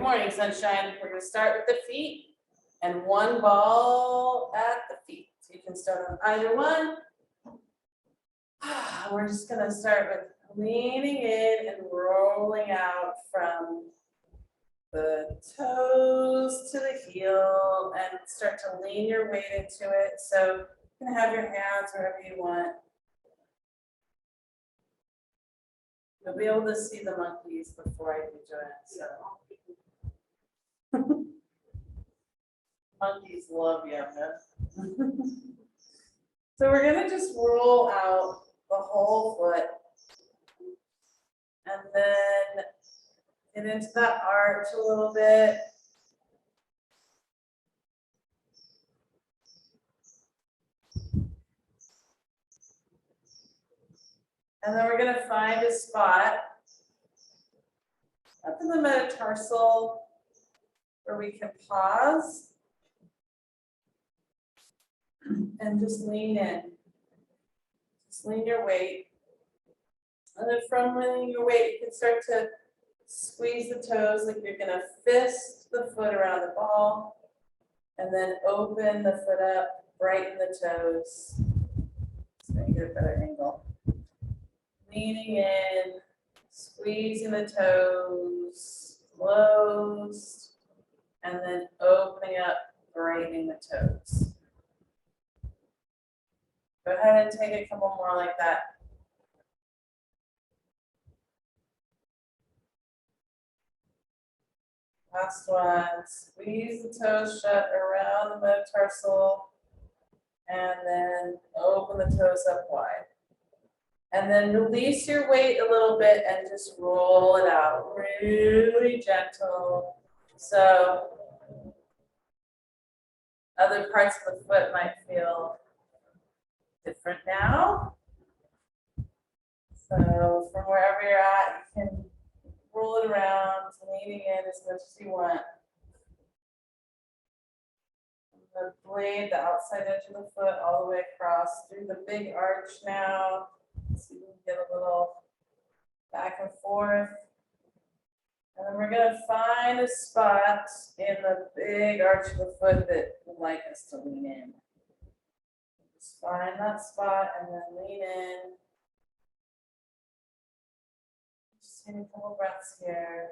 morning, sunshine. We're going to start with the feet and one ball at the feet. So you can start on either one. We're just going to start with leaning in and rolling out from the toes to the heel and start to lean your weight into it. So you can have your hands wherever you want. You'll be able to see the monkeys before I do it. So monkeys love yoga. So we're gonna just roll out the whole foot and then get into that arch a little bit. And then we're gonna find a spot up in the metatarsal where we can pause and just lean in. Just lean your weight. And then from leaning your weight, you can start to squeeze the toes like you're gonna fist the foot around the ball and then open the foot up, brighten the toes. So you get a better angle. Leaning in, squeezing the toes, closed, and then opening up, brightening the toes. Go ahead and take a couple more like that. Last one, squeeze the toes shut around the metatarsal, and then open the toes up wide. And then release your weight a little bit and just roll it out, really gentle. So other parts of the foot might feel different now. So from wherever you're at, you can roll it around, leaning in as much as you want. The blade, the outside edge of the foot, all the way across through the big arch now. So you can get a little back and forth. And then we're going to find a spot in the big arch of the foot that would like us to lean in. Just find that spot and then lean in. Just take a couple breaths here.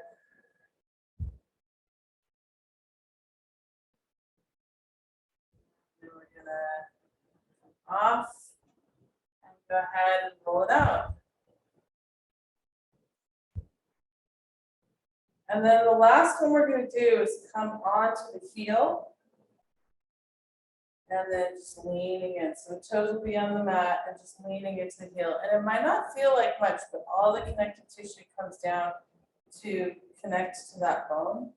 Then we're going to come off. Go ahead and roll it out. And then the last one we're going to do is come onto the heel and then just leaning in. So the toes will be on the mat and just leaning into the heel. And it might not feel like much, but all the connective tissue comes down to connect to that bone.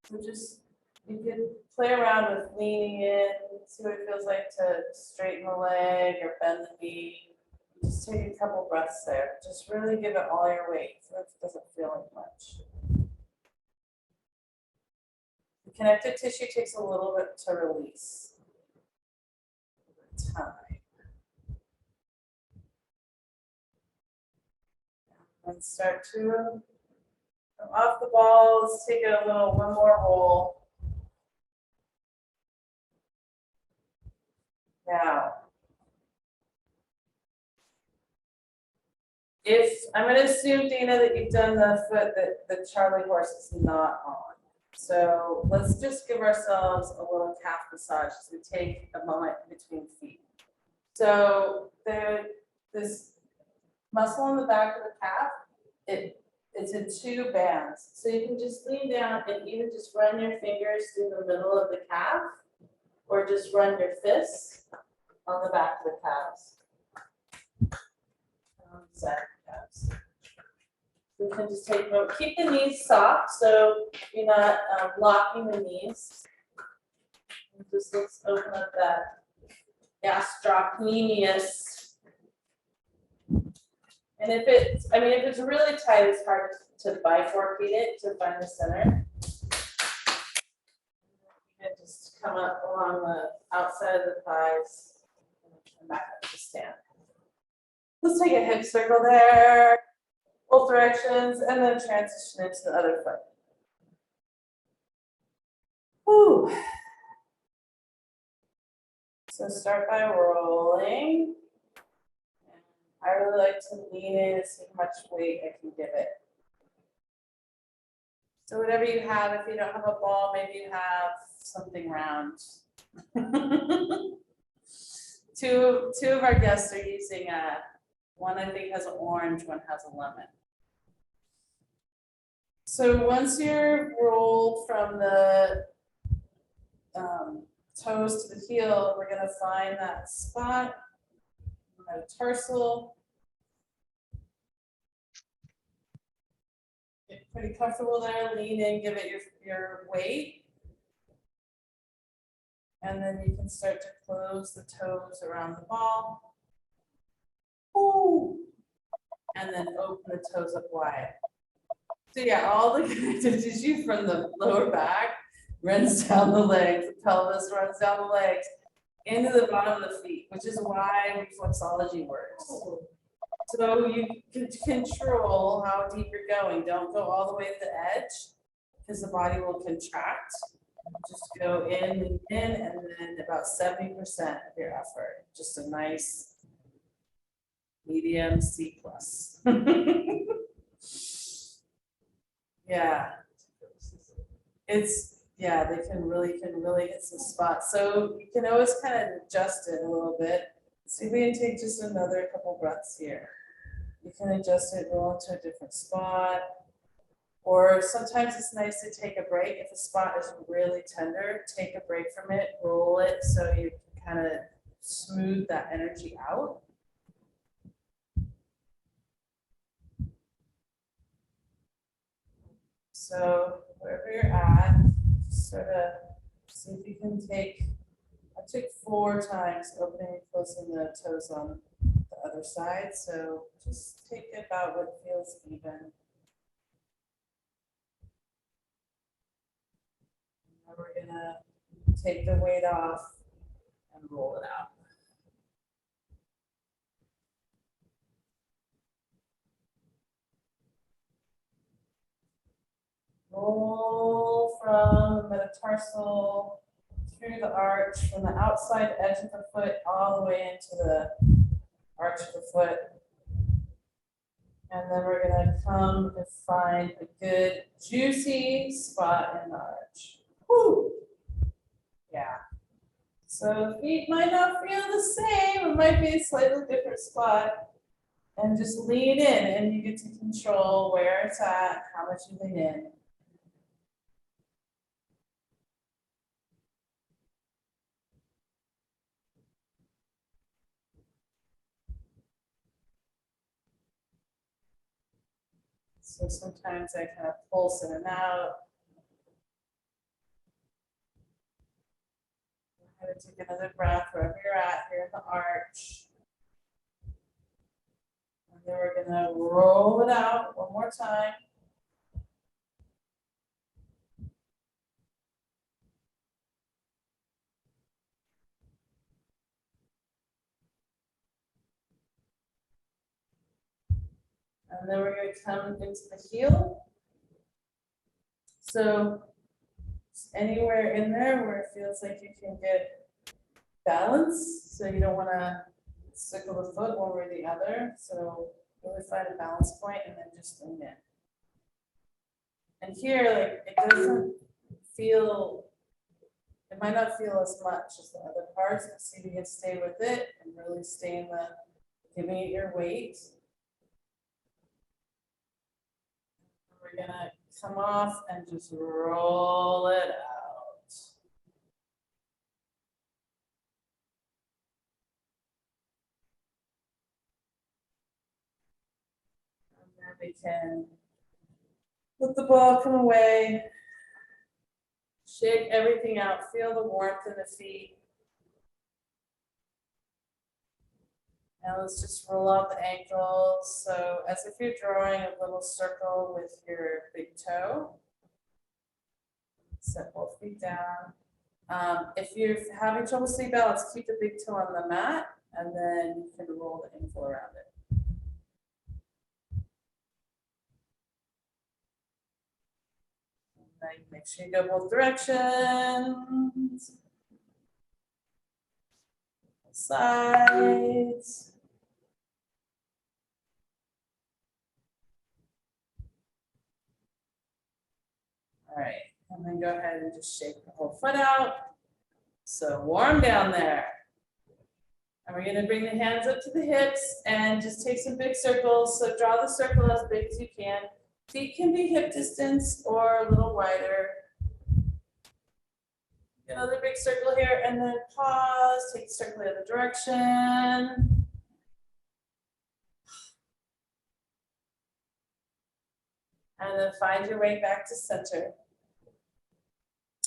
So just, you can play around with leaning in, see what it feels like to straighten the leg or bend the knee. Just take a couple breaths there. Just really give it all your weight so it doesn't feel like much. The connective tissue takes a little bit to release over time. And start to come off the ball. Let's take it one more roll. Now, I'm going to assume, Dana, that you've done the foot that the Charlie horse is not on. So let's just give ourselves a little calf massage as we take a moment between feet. So this muscle in the back of the calf, it's in two bands. So you can just lean down and either just run your fingers through the middle of the calf or just run your fists on the back of the calves. We can just take note. Keep the knees soft so you're not locking the knees. And just let's open up that gastrocnemius. And if it's really tight, it's hard to bifurcate it to find the center. And just come up along the outside of the thighs and back up to stand. Let's take a hip circle there, both directions, and then transition into the other foot. Whew. So start by rolling. I really like to lean in and see how much weight I can give it. So whatever you have, if you don't have a ball, maybe you have something round. Two of our guests are using one I think has an orange, one has a lemon. So once you're rolled from the toes to the heel, we're gonna find that spot, metatarsal. Get pretty comfortable there, lean in, give it your weight. And then you can start to close the toes around the ball. Ooh. And then open the toes up wide. So yeah, all the connective tissue from the lower back runs down the legs, the pelvis runs down the legs, into the bottom of the feet, which is why reflexology works. So you can control how deep you're going. Don't go all the way to the edge, because the body will contract. Just go in, lean in, and then about 70% of your effort. Just a nice medium C+. Yeah. They can really hit some spots. So you can always kind of adjust it a little bit. See if we can take just another couple breaths here. You can adjust it, roll into a different spot. Or sometimes it's nice to take a break. If a spot is really tender, take a break from it, roll it so you kind of smooth that energy out. So wherever you're at, sort of see if you can take, I took 4 times opening and closing the toes on the other side. So just take about what feels even. Now we're gonna take the weight off and roll it out. Roll from the metatarsal through the arch, from the outside edge of the foot all the way into the arch of the foot. And then we're gonna come and find a good juicy spot in the arch. Woo! Yeah. So the feet might not feel the same, it might be a slightly different spot. And just lean in and you get to control where it's at, how much you lean in. So sometimes I kind of pulse in and out. I'm going to take another breath wherever you're at here in the arch. And then we're going to roll it out one more time. And then we're going to come into the heel. So anywhere in there where it feels like you can get balance. So you don't want to circle the foot one way or the other. So really find a balance point and then just lean in. And here, like, it doesn't feel, it might not feel as much as the other parts, but see if you can stay with it and really stay in the, giving it your weight. We're gonna come off and just roll it out. And then we can let the ball come away. Shake everything out. Feel the warmth in the feet. Now let's just roll out the ankles. So as if you're drawing a little circle with your big toe. Set both feet down. If you're having trouble staying balanced, keep the big toe on the mat and then you can roll the ankle around it. Now you make sure you go both directions. Sides. All right, and then go ahead and just shake the whole foot out. So warm down there. And we're gonna bring the hands up to the hips and just take some big circles. So draw the circle as big as you can. Feet can be hip distance or a little wider. Another big circle here and then pause, take the circle the other direction. And then find your way back to center.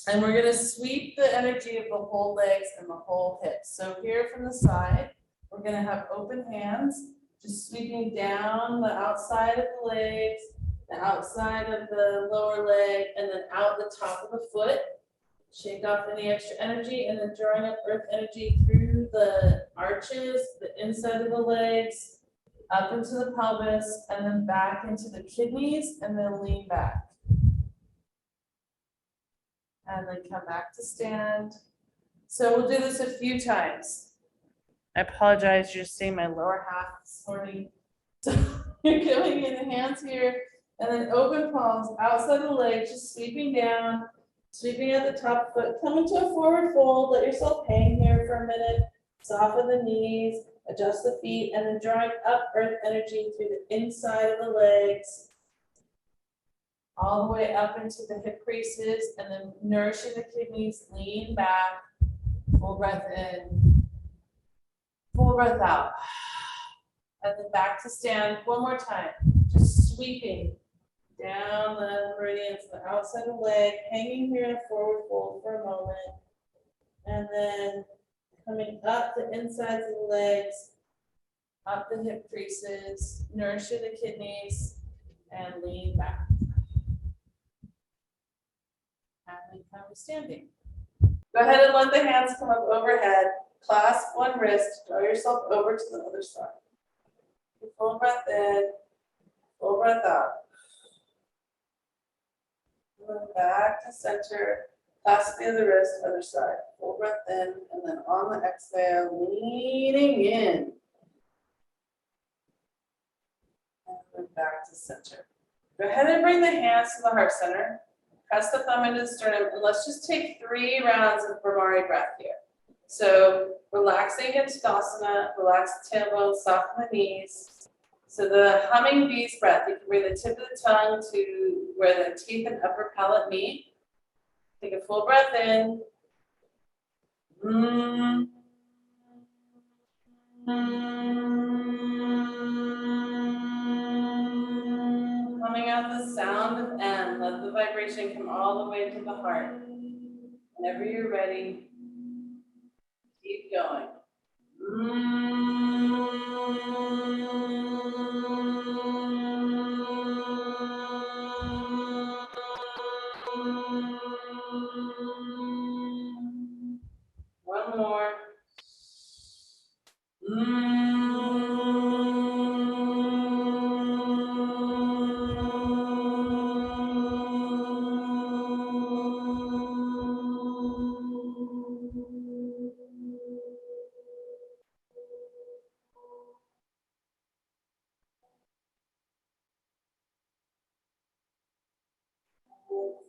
And we're gonna sweep the energy of the whole legs and the whole hips. So here from the side, we're gonna have open hands, just sweeping down the outside of the legs, the outside of the lower leg, and then out the top of the foot. Shake off any extra energy and then drawing up earth energy through the arches, the inside of the legs, up into the pelvis, and then back into the kidneys, and then lean back. And then come back to stand. So we'll do this a few times. I apologize, you're seeing my lower half this morning. So you're going in the hands here, and then open palms outside the leg, just sweeping down, sweeping at the top foot, come into a forward fold, let yourself hang here for a minute, soften the knees, adjust the feet, and then drawing up earth energy through the inside of the legs, all the way up into the hip creases, and then nourishing the kidneys, lean back, full breath in, full breath out. And then back to stand one more time, just sweeping down the meridians, the outside of the leg, hanging here in a forward fold for a moment, and then coming up the insides of the legs, up the hip creases, nourishing the kidneys, and lean back. And then come to standing. Go ahead and let the hands come up overhead, clasp one wrist, draw yourself over to the other side. Full breath in, full breath out. Back to center, clasp the other wrist, other side. Full breath in, and then on the exhale, leaning in. And then back to center. Go ahead and bring the hands to the heart center. Press the thumb into the sternum, and let's just take 3 rounds of Bhramari breath here. So relaxing into Tadasana, relax the tailbone, soften the knees. So the humming bees breath, you can bring the tip of the tongue to where the teeth and upper palate meet. Take a full breath in. Humming out the sound of M. Let the vibration come all the way to the heart. Whenever you're ready, keep going. One more.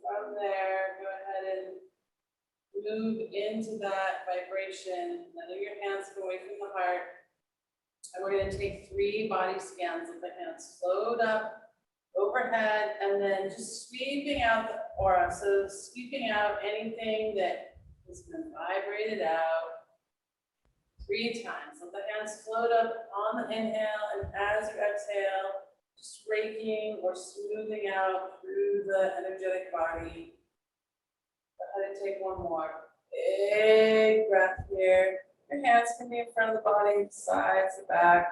From there, go ahead and move into that vibration. Let your hands go away from the heart. And we're going to take 3 body scans of the hands. Float up overhead and then just sweeping out the aura. So sweeping out anything that has been vibrated out 3 times. Let the hands float up on the inhale, and as you exhale, just raking or smoothing out through the energetic body. Go ahead and take one more. Big breath here. Your hands can be in front of the body, sides, the back.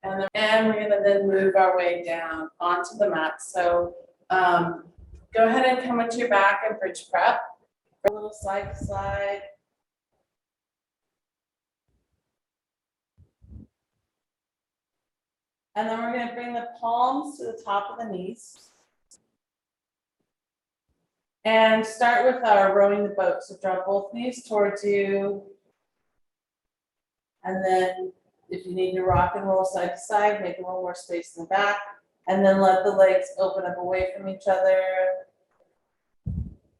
And we're going to then move our way down onto the mat. So go ahead and come into your back and bridge prep. A little side to side. And then we're going to bring the palms to the top of the knees. And start with our rowing the boat. So draw both knees towards you. And then if you need to rock and roll side to side, make a little more space in the back. And then let the legs open up away from each other.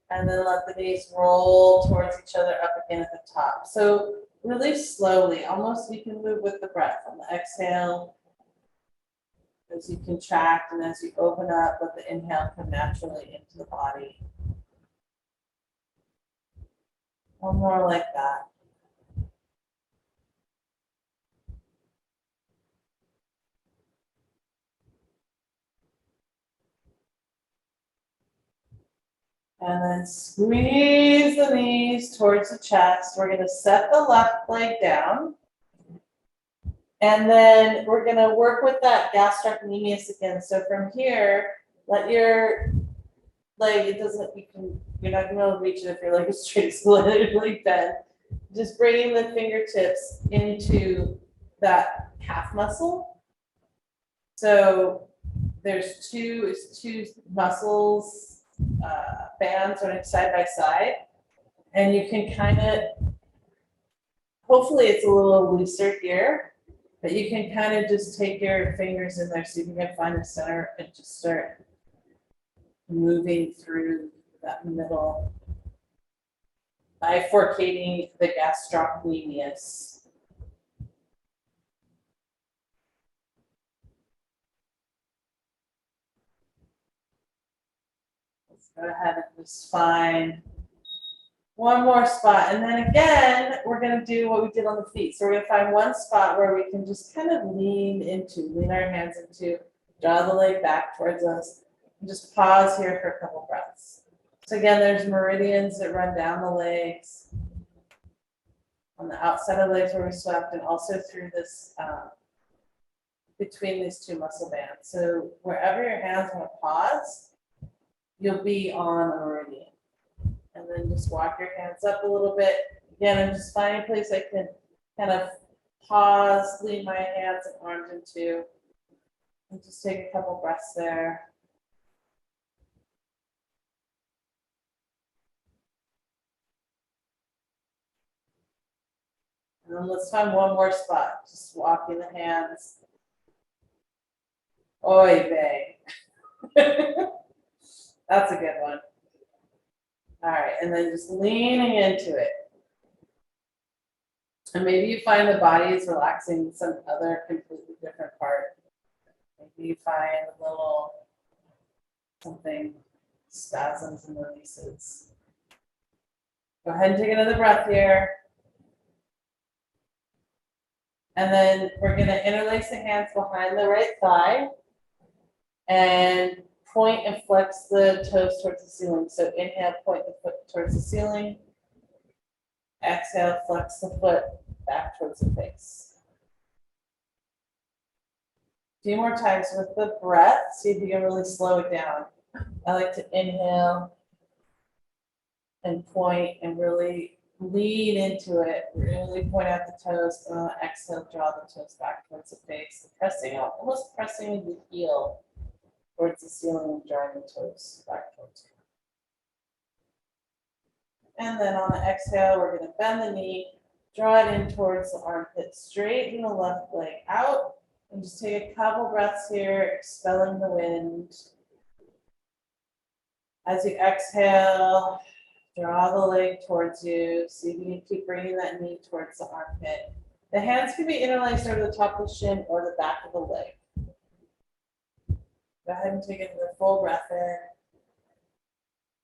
And then let the knees roll towards each other up again at the top. So really slowly, almost you can move with the breath. On the exhale, as you contract and as you open up, let the inhale come naturally into the body. One more like that. And then squeeze the knees towards the chest. We're going to set the left leg down. And then we're going to work with that gastrocnemius again. So from here, let your leg, you're not going to reach it if your leg is straight, so let your leg bend. Just bringing the fingertips into that calf muscle. So there's two muscles, bands running side by side. And you can kind of, hopefully it's a little looser here, but you can kind of just take your fingers in there so you can find the center and just start moving through that middle, bifurcating the gastrocnemius. Let's go ahead and just find one more spot. And then again, we're going to do what we did on the feet. So we're going to find one spot where we can just kind of lean our hands into, draw the leg back towards us, and just pause here for a couple breaths. So again, there's meridians that run down the legs, on the outside of the legs where we swept, and also through this, between these two muscle bands. So wherever your hands want to pause, you'll be on a meridian. And then just walk your hands up a little bit. Again, I'm just finding a place I can kind of pause, lean my hands and arms into, and just take a couple breaths there. And then let's find one more spot. Just walking the hands. Oy vey. That's a good one. All right, and then just leaning into it. And maybe you find the body is relaxing some other completely different part. Maybe you find a little something, spasms and releases. Go ahead and take another breath here. And then we're going to interlace the hands behind the right thigh and point and flex the toes towards the ceiling. So inhale, point the foot towards the ceiling. Exhale, flex the foot back towards the face. A few more times with the breath. See if you can really slow it down. I like to inhale and point and really lean into it. Really point out the toes. Exhale, draw the toes back towards the face. Pressing out, almost pressing the heel towards the ceiling and drawing the toes back towards you. And then on the exhale, we're going to bend the knee, draw it in towards the armpit, straighten the left leg out, and just take a couple breaths here, expelling the wind. As you exhale, draw the leg towards you. See if you can keep bringing that knee towards the armpit. The hands can be interlaced over the top of the shin or the back of the leg. Go ahead and take another full breath in.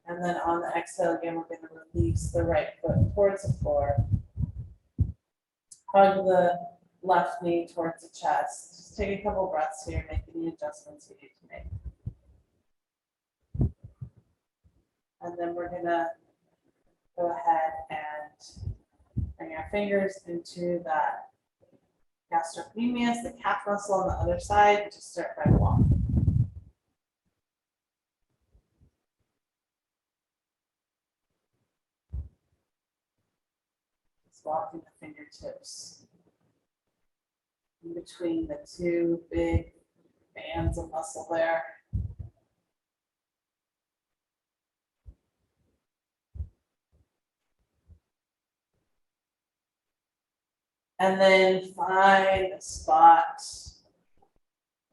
And then on the exhale, again, we're going to release the right foot towards the floor. Hug the left knee towards the chest. Just take a couple breaths here, make any adjustments you need to make. And then we're going to go ahead and bring our fingers into that gastrocnemius, the calf muscle on the other side, to start by walking. Just walking the fingertips in between the two big bands of muscle there. And then find a spot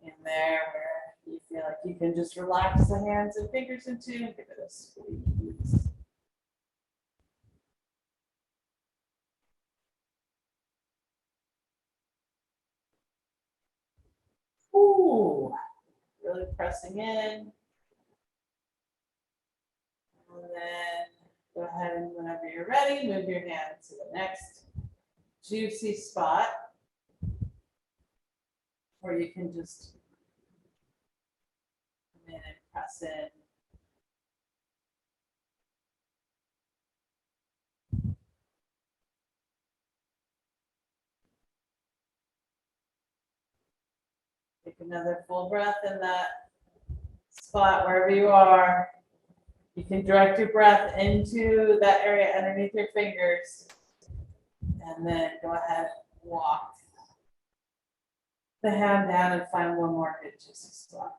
in there where you feel like you can just relax the hands and fingers into and give it a squeeze. Ooh, really pressing in. And then go ahead and whenever you're ready, move your hand to the next juicy spot where you can just come in and press in. Take another full breath in that spot wherever you are. You can direct your breath into that area underneath your fingers. And then go ahead and walk the hand down and find one more good juicy spot.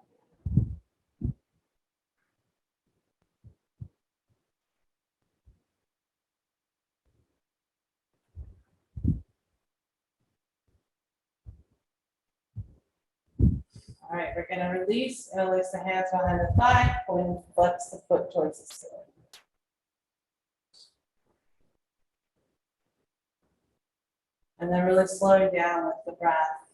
All right, we're going to release the hands behind the thigh, and flex the foot towards the ceiling. And then really slowing down with the breath.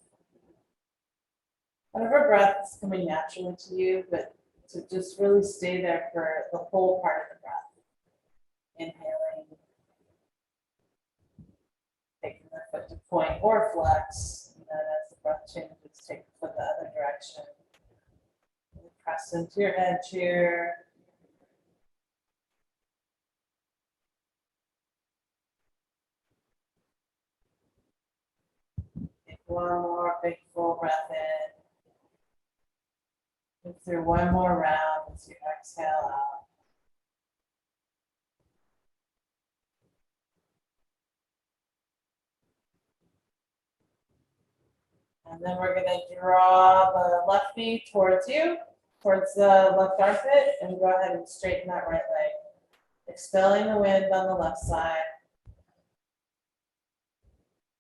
Whatever breath is coming naturally to you, but to just really stay there for the whole part of the breath. Inhaling, taking the foot to point or flex, and then as the breath changes, take the foot the other direction. Press into your edge here. Take one more big full breath in. Move through one more round as you exhale out. And then we're going to draw the left knee towards you, towards the left armpit, and go ahead and straighten that right leg. Expelling the wind on the left side.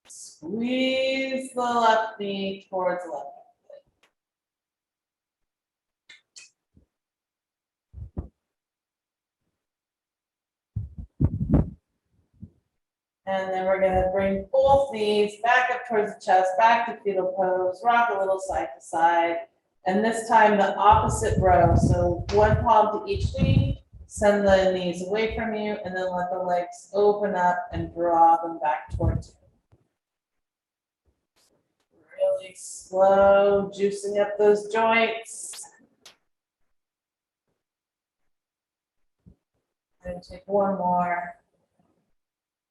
Squeeze the left knee towards the left. And then we're going to bring both knees back up towards the chest, back to fetal pose, rock a little side to side. And this time the opposite row. So one palm to each knee, send the knees away from you, and then let the legs open up and draw them back towards you. Really slow, juicing up those joints. And take one more.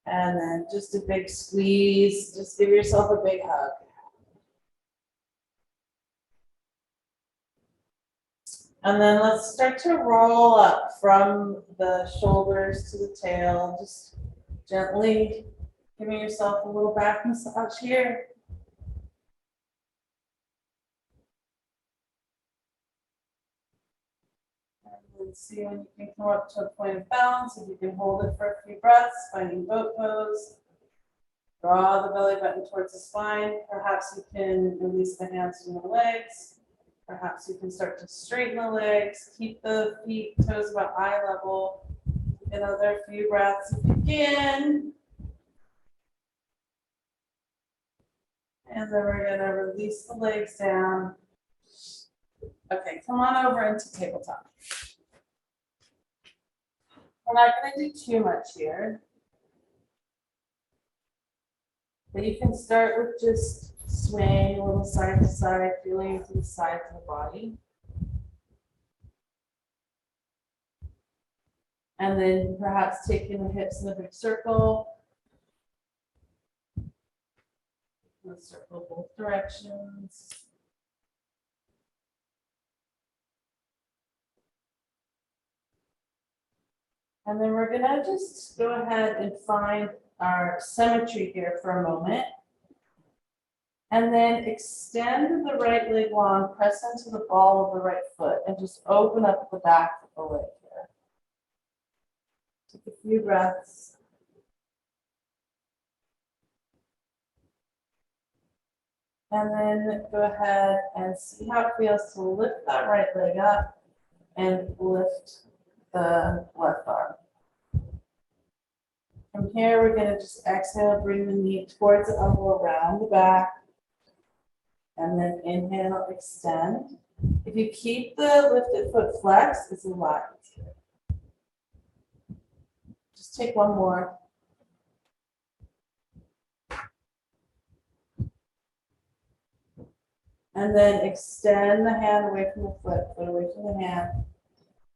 And then just a big squeeze. Just give yourself a big hug. And then let's start to roll up from the shoulders to the tail. Just gently giving yourself a little back massage here. And see when you can come up to a point of balance. If you can hold it for a few breaths, finding boat pose. Draw the belly button towards the spine. Perhaps you can release the hands from the legs. Perhaps you can start to straighten the legs. Keep the feet, toes about eye level. Another few breaths if you can. And then we're going to release the legs down. Okay, come on over into tabletop. We're not going to do too much here. But you can start with just swaying a little side to side, feeling into the sides of the body. And then perhaps taking the hips in a big circle. Let's circle both directions. And then we're gonna just go ahead and find our symmetry here for a moment. And then extend the right leg long, press into the ball of the right foot, and just open up the back of the leg here. Take a few breaths. And then go ahead and see how it feels to lift that right leg up and lift the left arm. From here, we're going to just exhale, bring the knee towards the elbow, around the back. And then inhale, extend. If you keep the lifted foot flexed, it's a lot easier. Just take one more. And then extend the hand away from the foot away from the hand.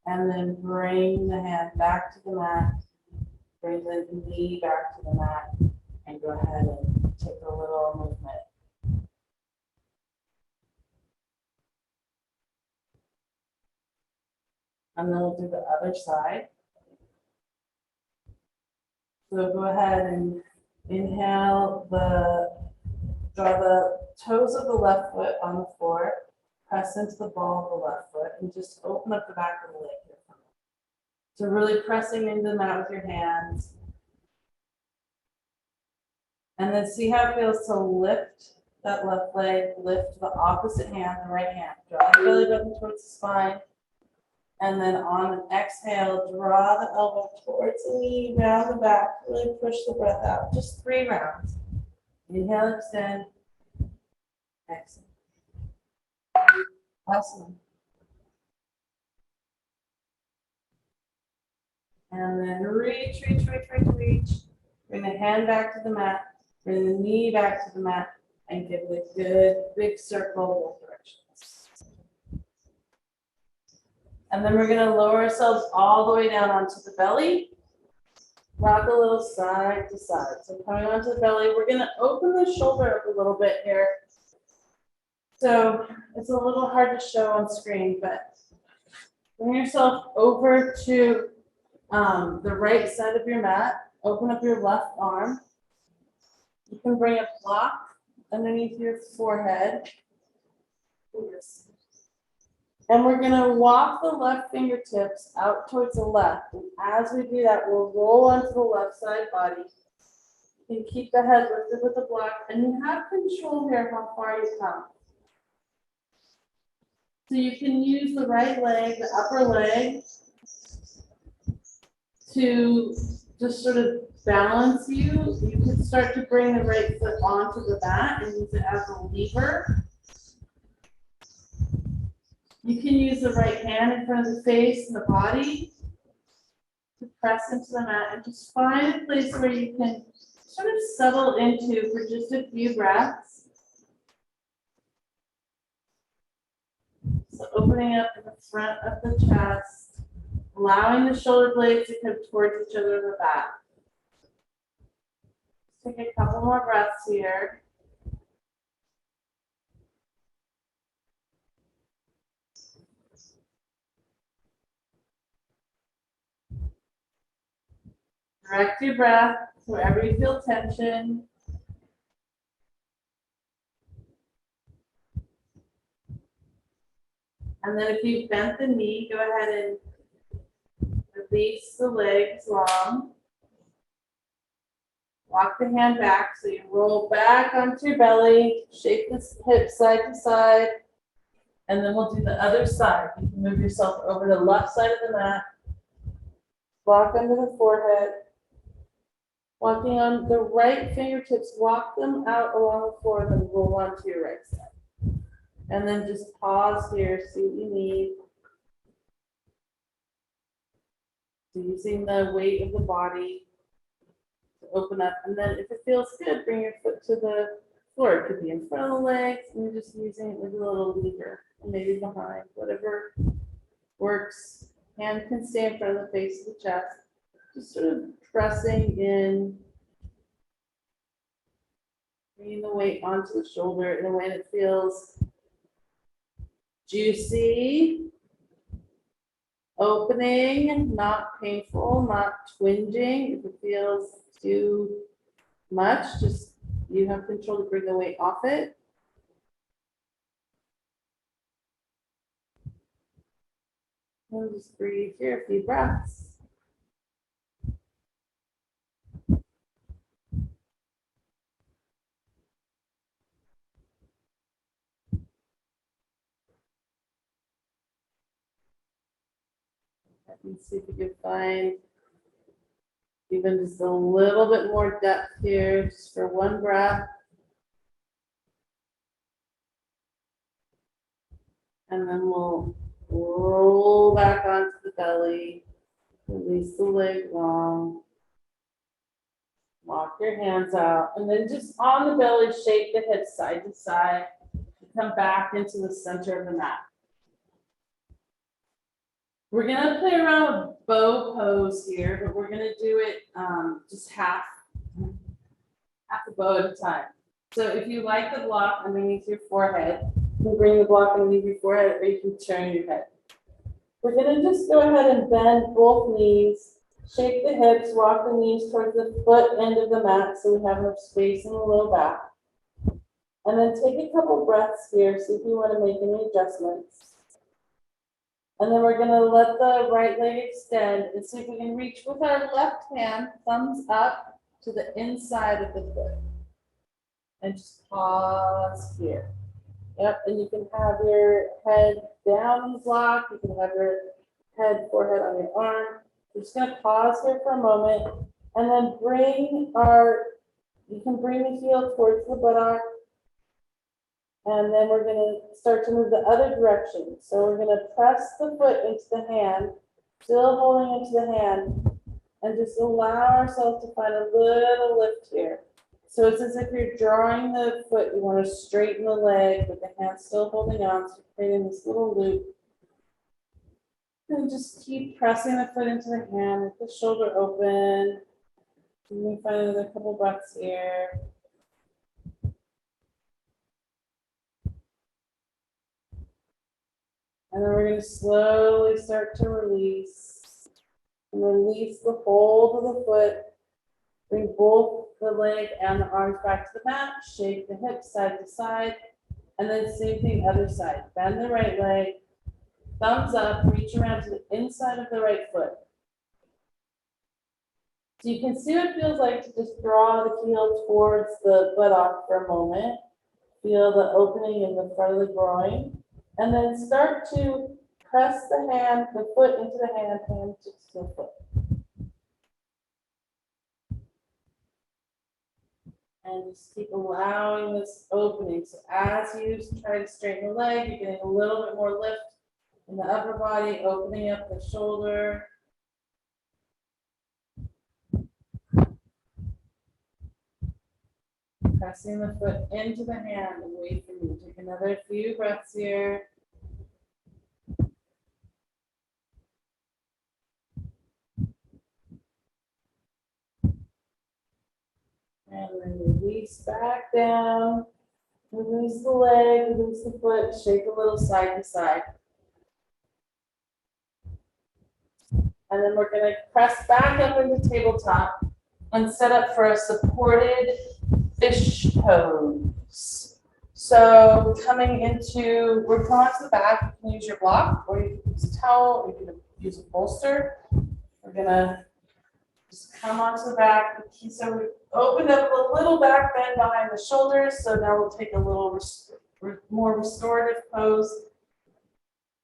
And then bring the hand back to the mat. Bring the knee back to the mat. And go ahead and take a little movement. And then we'll do the other side. So go ahead and inhale, draw the toes of the left foot on the floor, press into the ball of the left foot, and just open up the back of the leg here. So really pressing into the mat with your hands. And then see how it feels to lift that left leg, lift the opposite hand, the right hand. Draw the belly button towards the spine. And then on an exhale, draw the elbow towards the knee, round the back, really push the breath out. Just 3 rounds. Inhale, extend, exhale. Awesome. And then reach. Bring the hand back to the mat, bring the knee back to the mat, and give it a good big circle both directions. And then we're going to lower ourselves all the way down onto the belly. Rock a little side to side. So coming onto the belly, we're going to open the shoulder up a little bit here. So it's a little hard to show on screen, but bring yourself over to the right side of your mat. Open up your left arm. You can bring a block underneath your forehead. And we're going to walk the left fingertips out towards the left. And as we do that, we'll roll onto the left side body. You can keep the head lifted with the block, and you have control here how far you come. So you can use the right leg, the upper leg, to just sort of balance you. You can start to bring the right foot onto the mat and use it as a lever. You can use the right hand in front of the face and the body to press into the mat, and just find a place where you can sort of settle into for just a few breaths. So opening up in the front of the chest, allowing the shoulder blades to come towards each other in the back. Take a couple more breaths here. Direct your breath to wherever you feel tension. And then if you've bent the knee, go ahead and release the legs long. Walk the hand back so you roll back onto your belly, shake the hips side to side, and then we'll do the other side. You can move yourself over to the left side of the mat, block under the forehead, walking on the right fingertips, walk them out along the floor, and then roll onto your right side. And then just pause here, see what you need. So using the weight of the body to open up, and then if it feels good, bring your foot to the floor. It could be in front of the legs, and you're just using it with a little lever, and maybe behind, whatever works. Hand can stay in front of the face of the chest, just sort of pressing in, bringing the weight onto the shoulder in a way that feels juicy, opening, not painful, not twinging. If it feels too much, just you have control to bring the weight off it. And just breathe here, a few breaths. And see if you can find even just a little bit more depth here, just for one breath. And then we'll roll back onto the belly, release the leg long. Walk your hands out, and then just on the belly, shake the hips side to side. Come back into the center of the mat. We're gonna play around with bow pose here, but we're gonna do it just half a bow at a time. So if you like the block underneath your forehead, you can bring the block underneath your forehead, or you can turn your head. We're gonna just go ahead and bend both knees. Shake the hips, walk the knees towards the foot end of the mat so we have enough space in the low back. And then take a couple breaths here, see if you want to make any adjustments. And then we're gonna let the right leg extend and see if we can reach with our left hand, thumbs up to the inside of the foot. And just pause here. Yep, and you can have your head down on the block, you can have your head, forehead on your arm. We're just gonna pause here for a moment and then you can bring the heel towards the buttock. And then we're gonna start to move the other direction. So we're gonna press the foot into the hand, still holding into the hand, and just allow ourselves to find a little lift here. So it's as if you're drawing the foot, you wanna straighten the leg, but the hand's still holding on, so creating this little loop. And just keep pressing the foot into the hand with the shoulder open. And we find another couple breaths here. And then we're going to slowly start to release. And release the hold of the foot. Bring both the leg and the arms back to the mat. Shake the hips side to side. And then same thing other side. Bend the right leg. Thumbs up, reach around to the inside of the right foot. So you can see what it feels like to just draw the heel towards the buttock for a moment. Feel the opening in the front of the groin. And then start to press the hand, the foot into the hand to the foot. And just keep allowing this opening. So as you try to straighten the leg, you're getting a little bit more lift in the upper body, opening up the shoulder. Pressing the foot into the hand away from you. Take another few breaths here. And then release back down. Release the leg, release the foot, shake a little side to side. And then we're going to press back up into tabletop and set up for a supported fish pose. So we're coming onto the back, you can use your block, or you can use a towel, or you can use a bolster. We're going to just come onto the back. So we opened up a little back bend behind the shoulders. So now we'll take a little more restorative pose.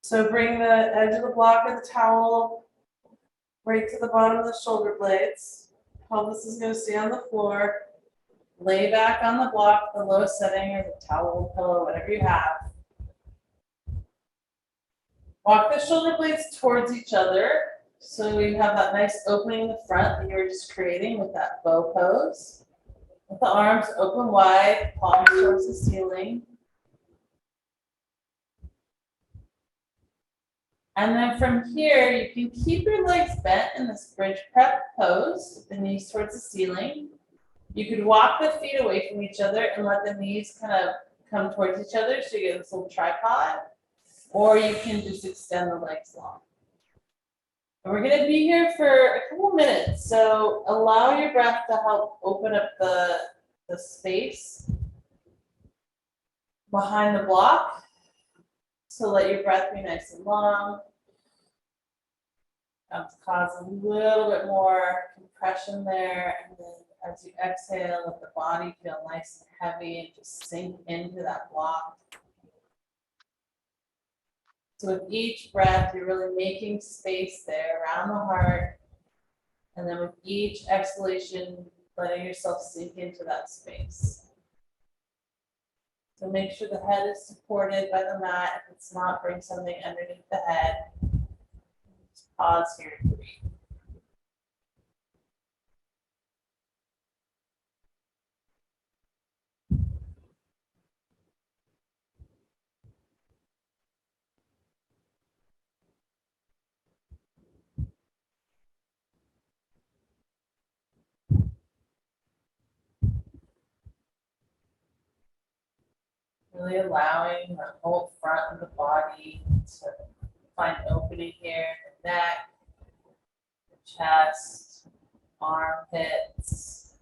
So bring the edge of the block or the towel right to the bottom of the shoulder blades. Pelvis is going to stay on the floor. Lay back on the block, the lowest setting, or the towel, pillow, whatever you have. Walk the shoulder blades towards each other. So you have that nice opening in the front that you were just creating with that bow pose. With the arms open wide, palms towards the ceiling. And then from here, you can keep your legs bent in this bridge prep pose, with the knees towards the ceiling. You could walk the feet away from each other and let the knees kind of come towards each other so you get this little tripod. Or you can just extend the legs long. And we're going to be here for a couple minutes. So allow your breath to help open up the space behind the block. So let your breath be nice and long. Cause a little bit more compression there. And then as you exhale, let the body feel nice and heavy and just sink into that block. So with each breath, you're really making space there around the heart. And then with each exhalation, letting yourself sink into that space. So make sure the head is supported by the mat. If it's not, bring something underneath the head. Just pause here and breathe. Really allowing the whole front of the body to find opening here, the neck, the chest, armpits.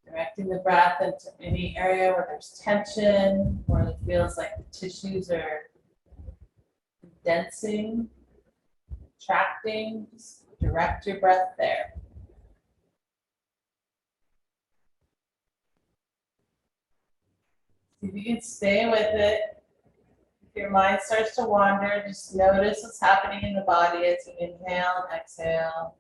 Directing the breath into any area where there's tension, or it feels like the tissues are condensing, contracting. Just direct your breath there. See if you can stay with it. If your mind starts to wander, just notice what's happening in the body as you inhale and exhale.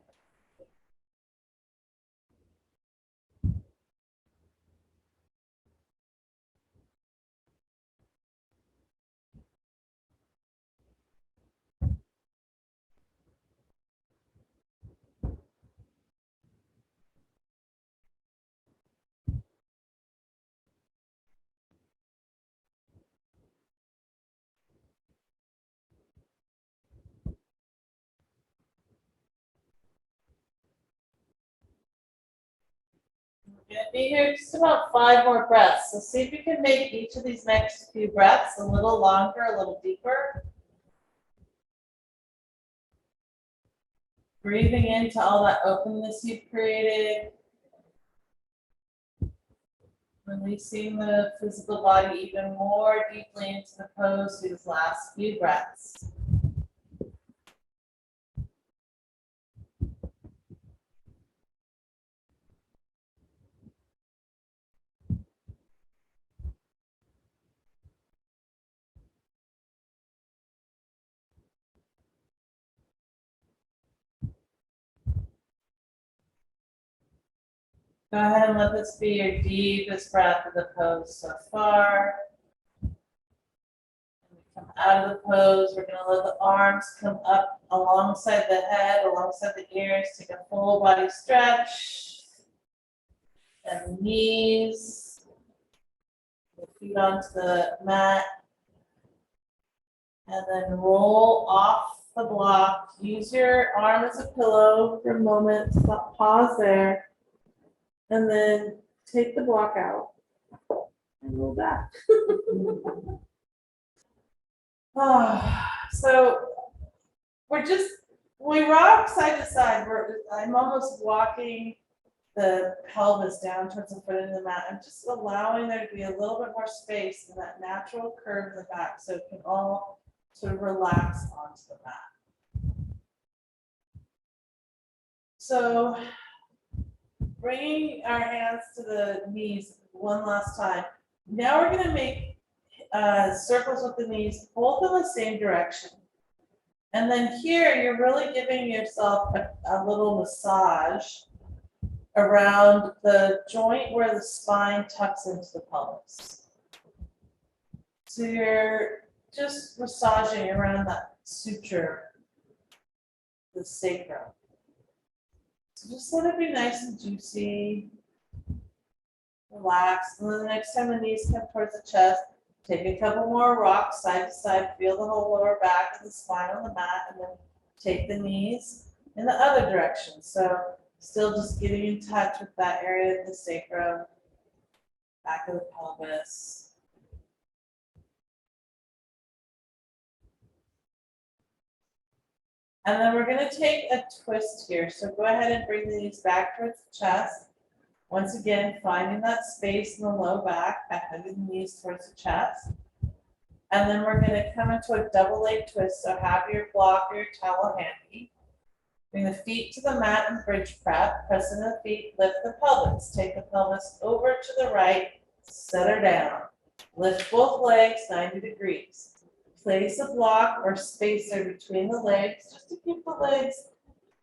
We're going to be here just about 5 more breaths. So see if you can make each of these next few breaths a little longer, a little deeper. Breathing into all that openness you've created. Releasing the physical body even more deeply into the pose through these last few breaths. Go ahead and let this be your deepest breath of the pose so far. When we come out of the pose, we're going to let the arms come up alongside the head, alongside the ears. Take a full body stretch. And knees. The feet onto the mat. And then roll off the block. Use your arm as a pillow for a moment. Stop, pause there. And then take the block out and roll back. So we rock side to side. I'm almost walking the pelvis down towards the foot of the mat. I'm just allowing there to be a little bit more space in that natural curve in the back so it can all sort of relax onto the mat. So bringing our hands to the knees one last time. Now we're going to make circles with the knees, both in the same direction. And then here, you're really giving yourself a little massage around the joint where the spine tucks into the pelvis. So you're just massaging around that suture, the sacrum. So just let it be nice and juicy, relax. And then the next time the knees come towards the chest, take a couple more rocks side to side, feel the whole lower back of the spine on the mat, and then take the knees in the other direction. So still just getting in touch with that area of the sacrum, back of the pelvis. And then we're going to take a twist here. So go ahead and bring the knees back towards the chest. Once again, finding that space in the low back, bending the knees towards the chest. And then we're going to come into a double leg twist. So have your block or your towel handy. Bring the feet to the mat and bridge prep. Press in the feet, lift the pelvis. Take the pelvis over to the right, set her down. Lift both legs 90 degrees. Place a block or spacer between the legs just to keep the legs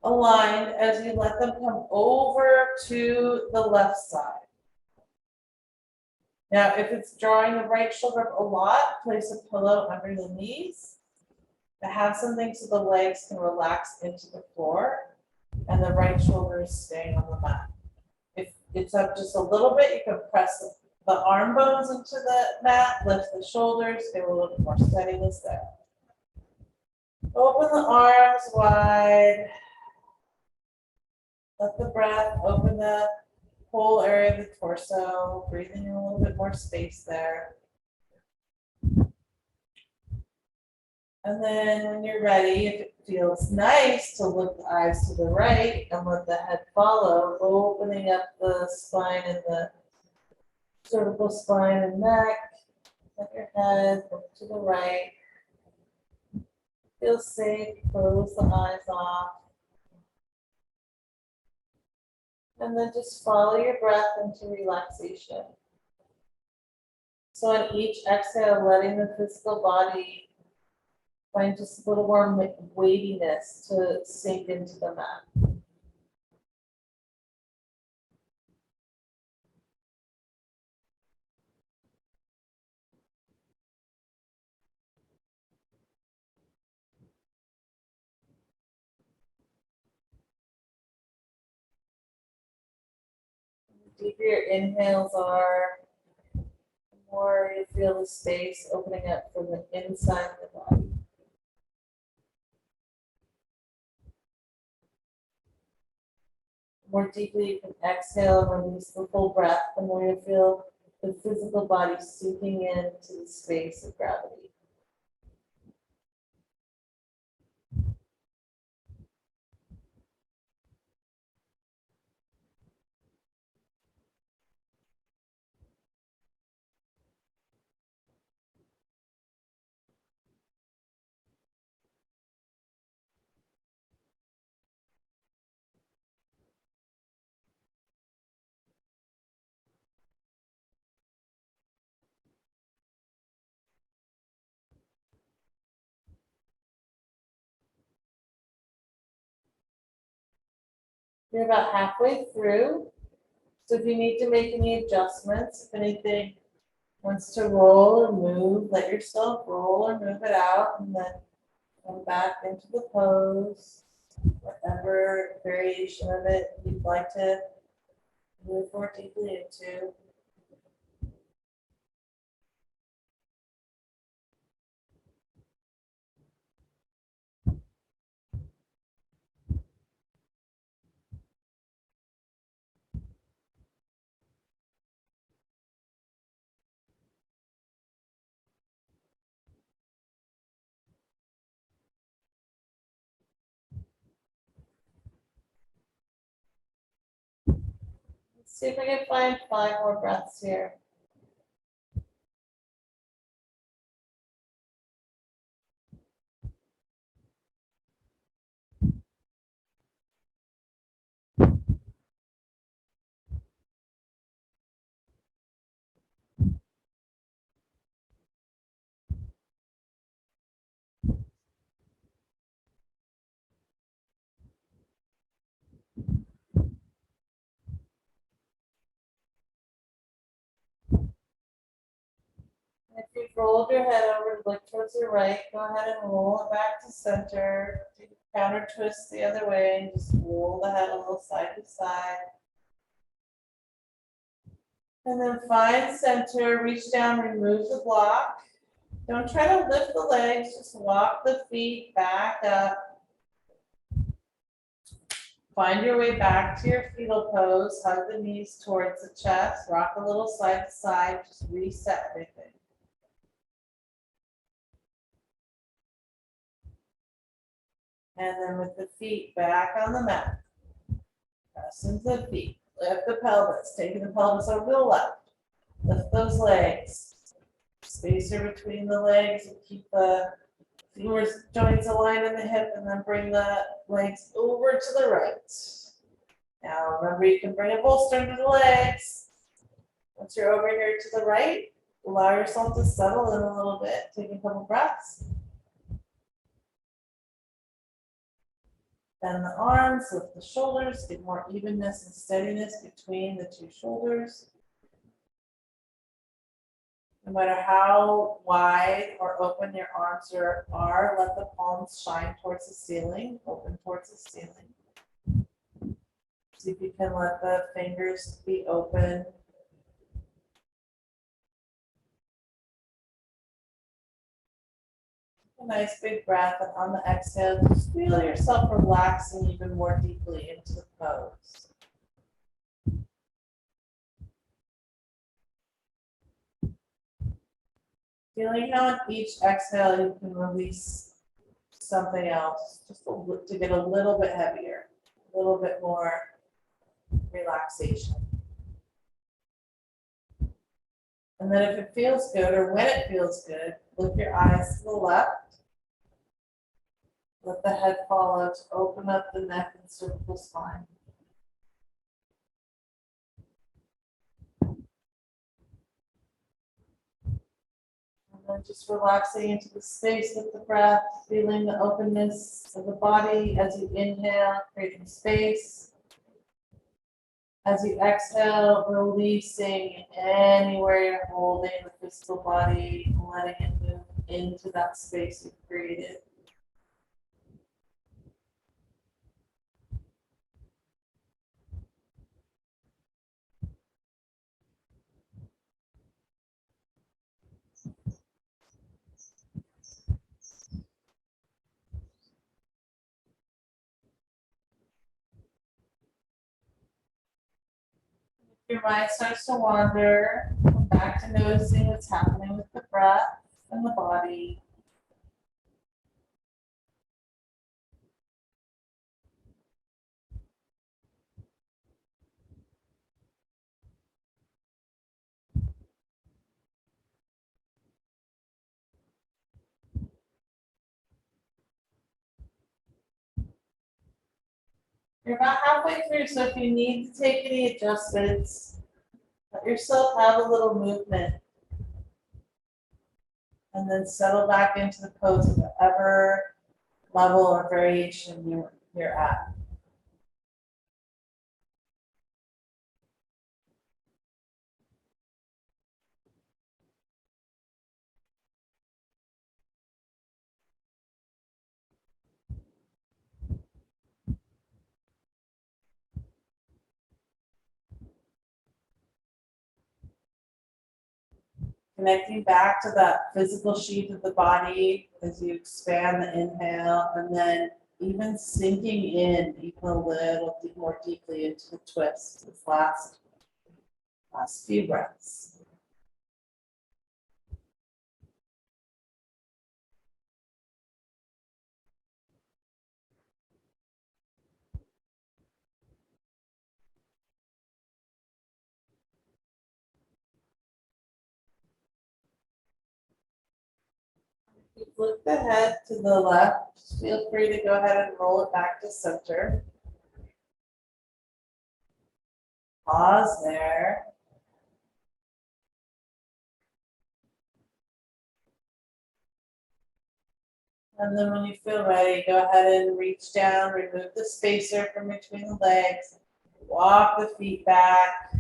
aligned as you let them come over to the left side. Now, if it's drawing the right shoulder up a lot, place a pillow under the knees. To have something so the legs can relax into the floor and the right shoulder is staying on the mat. If it's up just a little bit, you can press the arm bones into the mat, lift the shoulders, get a little bit more steadiness there. Open the arms wide. Let the breath open the whole area of the torso, breathing in a little bit more space there. And then when you're ready, if it feels nice to look the eyes to the right and let the head follow, opening up the spine and the cervical spine and neck. Let your head look to the right. Feel safe, close the eyes off. And then just follow your breath into relaxation. So on each exhale, letting the physical body find just a little more weightiness to sink into the mat. The deeper your inhales are, the more you feel the space opening up from the inside of the body. The more deeply you can exhale and release the full breath, the more you feel the physical body sinking into the space of gravity. You're about halfway through. So if you need to make any adjustments, if anything wants to roll or move, let yourself roll or move it out and then come back into the pose. Whatever variation of it you'd like to move more deeply into. Let's see if we can find 5 more breaths here. If you've rolled your head over to look towards the right, go ahead and roll it back to center. Do a counter twist the other way and just roll the head a little side to side. And then find center, reach down, remove the block. Don't try to lift the legs, just walk the feet back up. Find your way back to your fetal pose, hug the knees towards the chest, rock a little side to side, just reset everything. And then with the feet back on the mat, press into the feet, lift the pelvis, taking the pelvis over to the left, lift those legs, spacer between the legs and keep the Femur joints align in the hip, and then bring the legs over to the right. Now remember, you can bring a bolster into the legs. Once you're over here to the right, allow yourself to settle in a little bit. Take a couple breaths. Bend the arms, lift the shoulders, get more evenness and steadiness between the two shoulders. No matter how wide or open your arms are, let the palms shine towards the ceiling, open towards the ceiling. See if you can let the fingers be open. A nice big breath, and on the exhale, just feel yourself relaxing even more deeply into the pose. Feeling how on each exhale you can release something else, just to get a little bit heavier, a little bit more relaxation. And then if it feels good, or when it feels good, lift your eyes to the left. Let the head follow to open up the neck and cervical spine. And then just relaxing into the space with the breath, feeling the openness of the body as you inhale, creating space. As you exhale, releasing anywhere you're holding the physical body, letting it move into that space you've created. Your mind starts to wander, come back to noticing what's happening with the breath and the body. You're about halfway through, so if you need to take any adjustments, let yourself have a little movement. And then settle back into the pose of whatever level or variation you're at. Connecting back to that physical sheath of the body as you expand the inhale, and then even sinking in even a little more deeply into the twist. This last few breaths. Flip the head to the left. Feel free to go ahead and roll it back to center. Pause there. And then when you feel ready, go ahead and reach down, remove the spacer from between the legs, walk the feet back,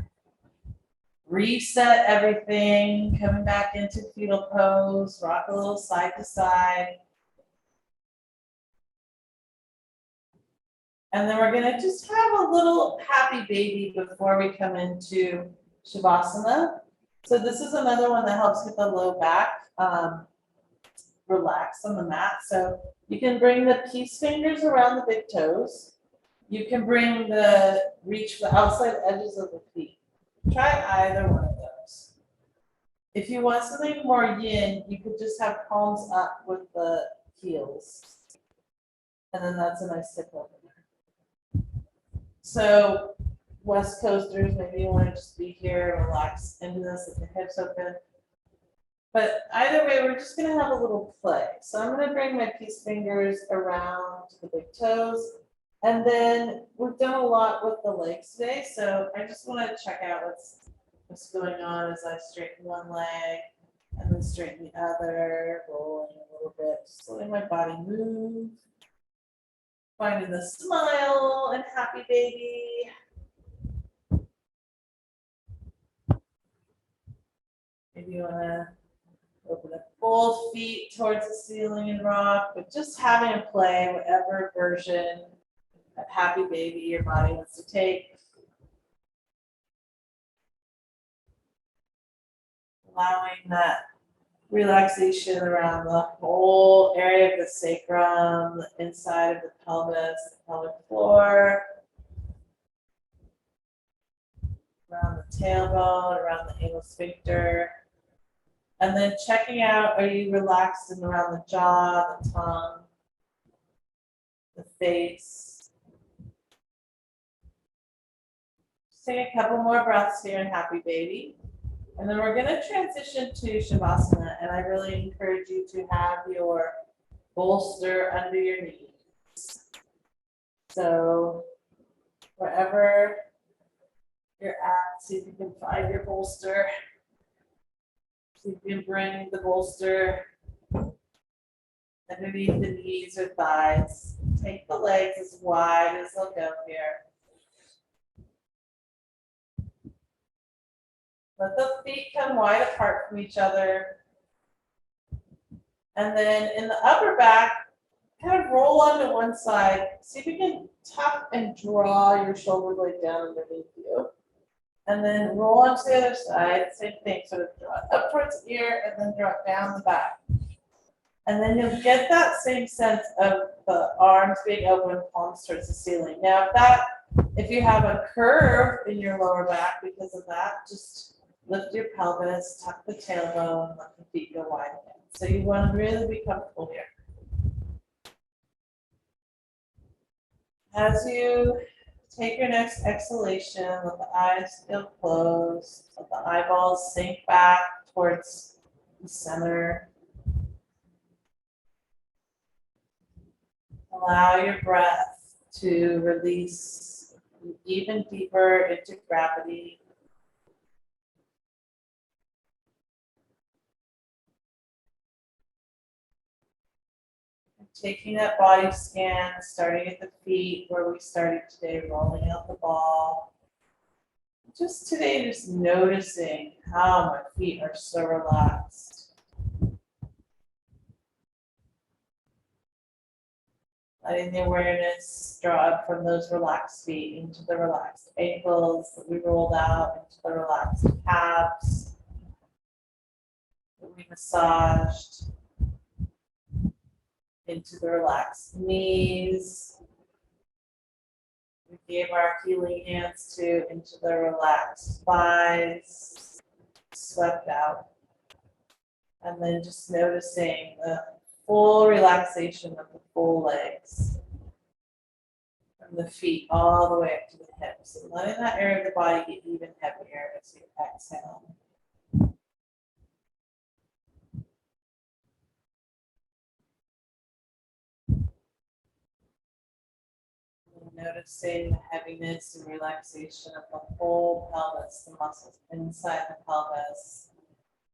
reset everything, coming back into fetal pose, rock a little side to side. And then we're gonna just have a little happy baby before we come into Shavasana. So this is another one that helps get the low back relaxed on the mat. So you can bring the peace fingers around the big toes. You can reach for the outside edges of the feet. Try either one of those. If you want something more yin, you could just have palms up with the heels. And then that's a nice tip over there. So West Coasters, maybe you want to just be here, relax into this with the hips open. But either way, we're just gonna have a little play. So I'm gonna bring my peace fingers around the big toes. And then we've done a lot with the legs today, so I just wanna check out what's going on as I straighten one leg and then straighten the other, rolling a little bit, just letting my body move. Finding the smile and happy baby. Maybe you wanna open up both feet towards the ceiling and rock, but just having a play, whatever version of happy baby your body wants to take. Allowing that relaxation around the whole area of the sacrum, the inside of the pelvis, the pelvic floor, around the tailbone, around the anal sphincter. And then checking out, are you relaxed in around the jaw, the tongue, the face? Just take a couple more breaths here in happy baby. And then we're gonna transition to Shavasana, and I really encourage you to have your bolster under your knees. So wherever you're at, see if you can find your bolster. See if you can bring the bolster underneath the knees or thighs. Take the legs as wide as they'll go here. Let the feet come wide apart from each other. And then in the upper back, kind of roll onto one side. See if you can tuck and draw your shoulder blade down underneath you. And then roll onto the other side. Same thing, sort of draw it up towards the ear and then draw it down the back. And then you'll get that same sense of the arms being open, palms towards the ceiling. Now, if you have a curve in your lower back because of that, just lift your pelvis, tuck the tailbone, let the feet go wide again. So you want to really be comfortable here. As you take your next exhalation, let the eyes feel closed, let the eyeballs sink back towards the center. Allow your breath to release even deeper into gravity. Taking that body scan, starting at the feet where we started today, rolling out the ball. Just today, just noticing how my feet are so relaxed. Letting the awareness draw up from those relaxed feet into the relaxed ankles that we rolled out, into the relaxed calves that we massaged, into the relaxed knees. We gave our healing hands to into the relaxed thighs, swept out. And then just noticing the full relaxation of the full legs. From the feet all the way up to the hips. And letting that area of the body get even heavier as you exhale. Noticing the heaviness and relaxation of the whole pelvis, the muscles inside the pelvis,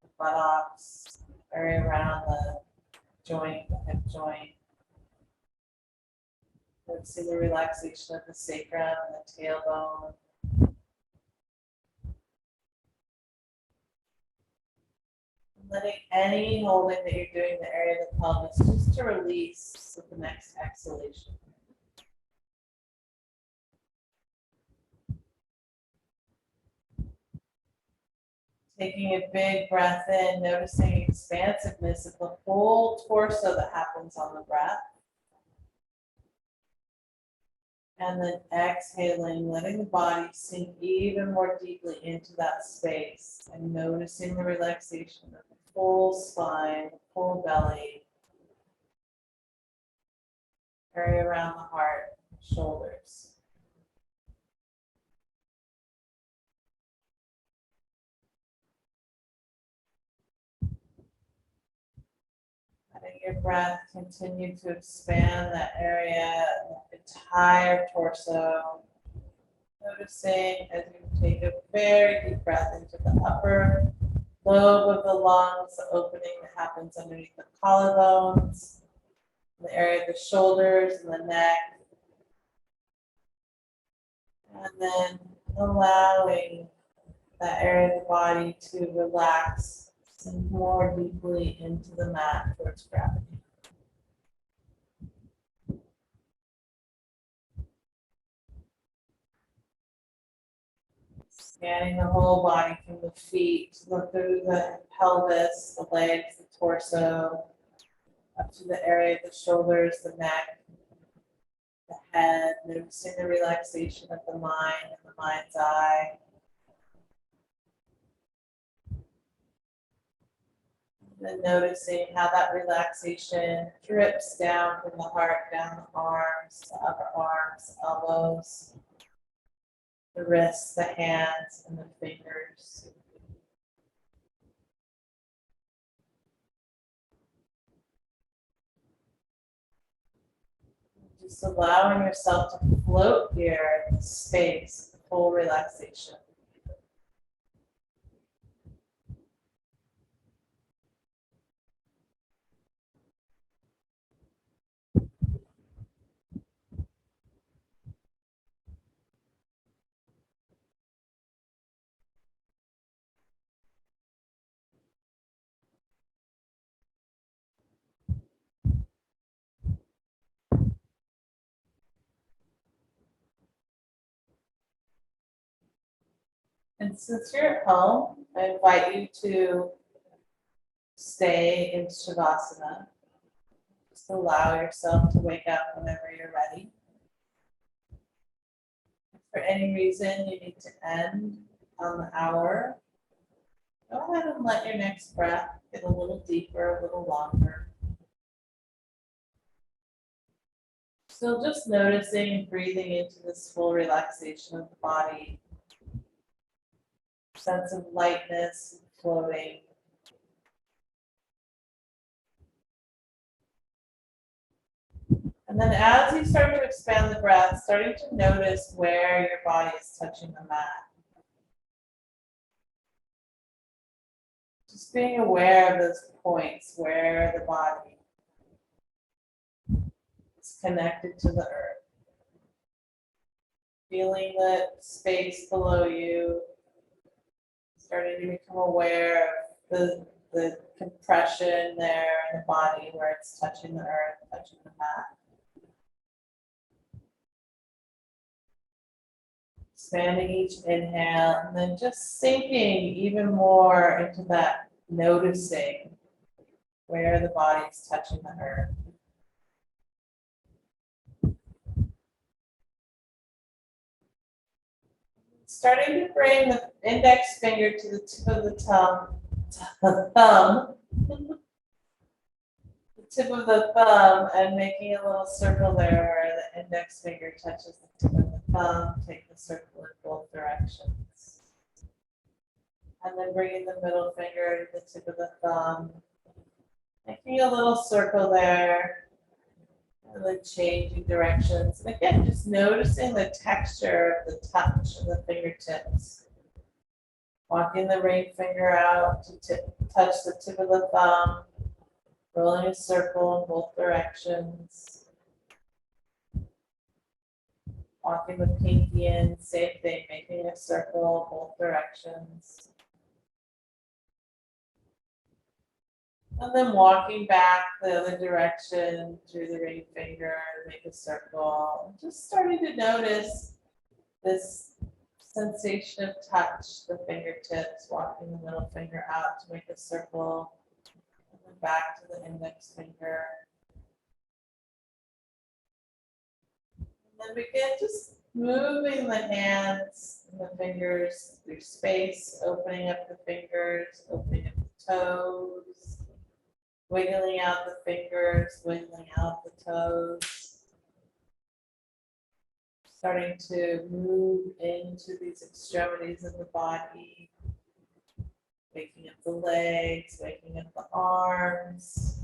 the buttocks, area around the joint, the hip joint. Noticing the relaxation of the sacrum and the tailbone. Letting any holding that you're doing in the area of the pelvis just to release with the next exhalation. Taking a big breath in, noticing expansiveness of the whole torso that happens on the breath. And then exhaling, letting the body sink even more deeply into that space and noticing the relaxation of the full spine, the full belly, area around the heart, shoulders. letting your breath continue to expand that area, the entire torso. Noticing as you take a very deep breath into the upper lobe of the lungs, the opening that happens underneath the collarbones, the area of the shoulders and the neck. And then allowing that area of the body to relax more deeply into the mat towards gravity. Scanning the whole body from the feet, look through the pelvis, the legs, the torso, up to the area of the shoulders, the neck, the head, noticing the relaxation of the mind and the mind's eye. And then noticing how that relaxation drips down from the heart, down the arms, the upper arms, elbows, the wrists, the hands, and the fingers. Just allowing yourself to float here in space, full relaxation. And since you're at home, I invite you to stay in Shavasana. Just allow yourself to wake up whenever you're ready. If for any reason you need to end on the hour, go ahead and let your next breath get a little deeper, a little longer. Still just noticing and breathing into this full relaxation of the body. Sense of lightness, floating. And then as you start to expand the breath, starting to notice where your body is touching the mat. Just being aware of those points where the body is connected to the earth. Feeling the space below you. Starting to become aware of the compression there in the body where it's touching the earth, touching the mat. Expanding each inhale and then just sinking even more into that noticing where the body is touching the earth. Starting to bring the index finger to the tip of the thumb, the tip of the thumb, and making a little circle there where the index finger touches the tip of the thumb. Take the circle in both directions. And then bringing the middle finger to the tip of the thumb, making a little circle there. And then changing directions. And again, just noticing the texture of the touch of the fingertips. Walking the ring finger out to touch the tip of the thumb. Rolling a circle in both directions. Walking the pinky in, same thing, making a circle both directions. And then walking back the other direction through the ring finger, make a circle. Just starting to notice this sensation of touch, the fingertips, walking the middle finger out to make a circle, and then back to the index finger. And then begin just moving the hands and the fingers through space, opening up the fingers, opening up the toes. Wiggling out the fingers, wiggling out the toes. Starting to move into these extremities of the body. Waking up the legs, waking up the arms.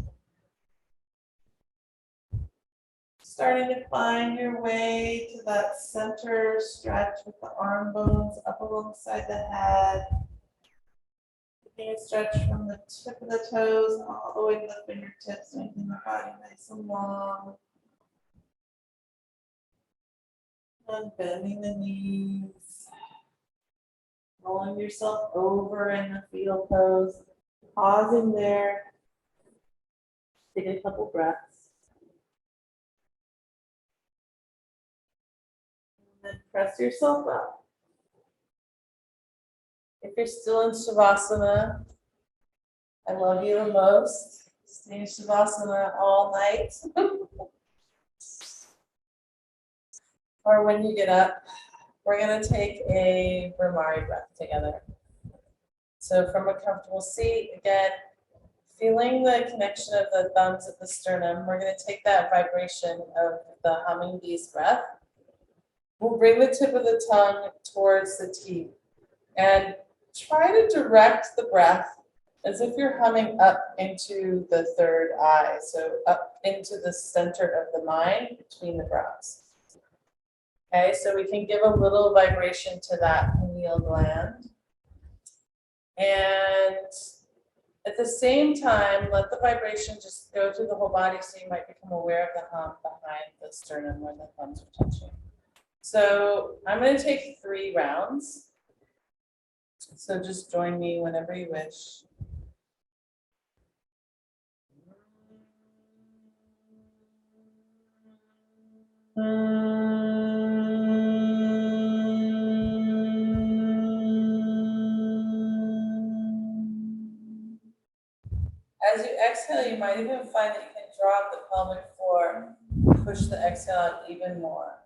starting to find your way to that center stretch with the arm bones up alongside the head. Taking a stretch from the tip of the toes all the way to the fingertips, making the body nice and long. And bending the knees. Rolling yourself over in the fetal pose. Pausing there. Take a couple breaths. And then press yourself up. If you're still in Shavasana, I love you the most. Stay in Shavasana all night. Or when you get up, we're going to take a Bhramari breath together. So from a comfortable seat, again, feeling the connection of the thumbs at the sternum, we're going to take that vibration of the humming bee's breath. We'll bring the tip of the tongue towards the teeth and try to direct the breath as if you're humming up into the third eye, so up into the center of the mind between the brows. Okay, so we can give a little vibration to that pineal gland. And at the same time, let the vibration just go through the whole body so you might become aware of the hum behind the sternum where the thumbs are touching. So I'm going to take 3 rounds. So just join me whenever you wish. As you exhale, you might even find that you can drop the pelvic floor, push the exhale out even more.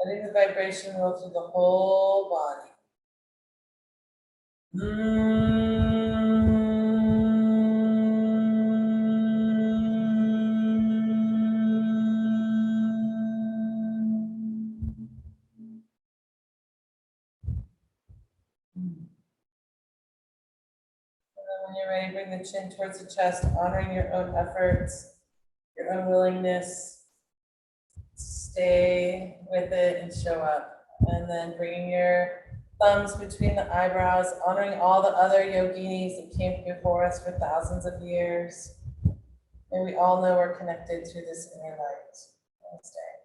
Letting the vibration roll through the whole body. When you're ready, bring the chin towards the chest, honoring your own efforts, your own willingness. Stay with it and show up. And then bringing your thumbs between the eyebrows, honoring all the other yoginis that came before us for thousands of years. And we all know we're connected through this inner light. Namaste.